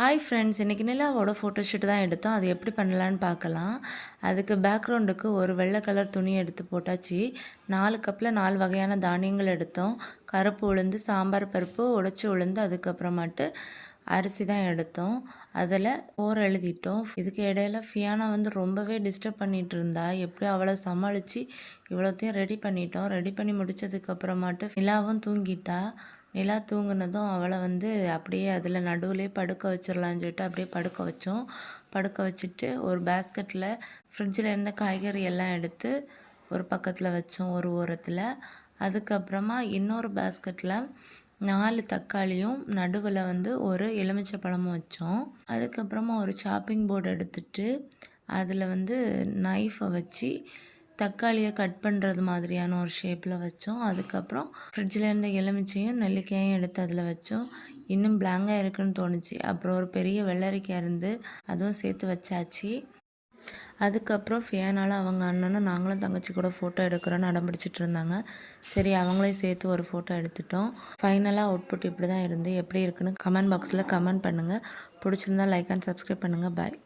Hi friends, இன்றைக்கி நிலாவோட photoshoot தான் எடுத்தோம். அது எப்படி பண்ணலான்னு பார்க்கலாம். அதுக்கு பேக்ரவுண்டுக்கு ஒரு வெள்ளை கலர் துணி எடுத்து போட்டாச்சு. 4 கப்பில் 4 வகையான தானியங்கள் எடுத்தோம். கருப்பு உளுந்து, சாம்பார் பருப்பு, உடைச்சி உளுந்து, அதுக்கப்புறமாட்டு அரிசி தான் எடுத்தோம். அதில் ஓர் எழுதிட்டோம். இதுக்கு இடையில ஃபியானா ரொம்பவே டிஸ்டர்ப் பண்ணிகிட்டு இருந்தா. எப்படியும் அவளை சமாளித்து இவ்வளோத்தையும் ரெடி பண்ணிட்டோம். ரெடி பண்ணி முடித்ததுக்கப்புறமாட்டு நிலாவும் தூங்கிட்டா. நிலா தூங்குனதும் அவளை அப்படியே அதில் நடுவுலேயே படுக்க வச்சிடலான்னு சொல்லிட்டு அப்படியே படுக்க வச்சோம். படுக்க வச்சுட்டு ஒரு பேஸ்கெட்டில் ஃப்ரிட்ஜில் இருந்த காய்கறி எல்லாம் எடுத்து ஒரு பக்கத்தில் வச்சோம், ஒரு ஓரத்தில். அதுக்கப்புறமா இன்னொரு பேஸ்கெட்டில் 4 தக்காளியும் நடுவில் ஒரு எலுமிச்சை பழமும் வச்சோம். அதுக்கப்புறமா ஒரு சாப்பிங் போர்டு எடுத்துட்டு அதில் நைஃபை வச்சு தக்காளியை கட் பண்ணுறது மாதிரியான ஒரு ஷேப்பில் வச்சோம். அதுக்கப்புறம் ஃப்ரிட்ஜில் இருந்த எலுமிச்சையும் நெல்லிக்காயும் எடுத்து அதில் வச்சோம். இன்னும் பிளாங்காக இருக்குன்னு தோணுச்சு. அப்புறம் ஒரு பெரிய வெள்ளரிக்காய் இருந்து அதுவும் சேர்த்து வச்சாச்சு. அதுக்கப்புறம் ஃபியானால அவங்க அண்ணனும் நாங்களும் தங்கச்சி கூட ஃபோட்டோ எடுக்கிறோன்னு அடம் பிடிச்சிட்டு இருந்தாங்க. சரி, அவங்களையும் சேர்த்து ஒரு ஃபோட்டோ எடுத்துட்டோம். ஃபைனலாக அவுட்புட் இப்படி தான் இருந்து எப்படி இருக்குன்னு கமெண்ட் பாக்ஸில் கமெண்ட் பண்ணுங்கள். பிடிச்சிருந்தா லைக் அண்ட் சப்ஸ்கிரைப் பண்ணுங்கள். பாய்.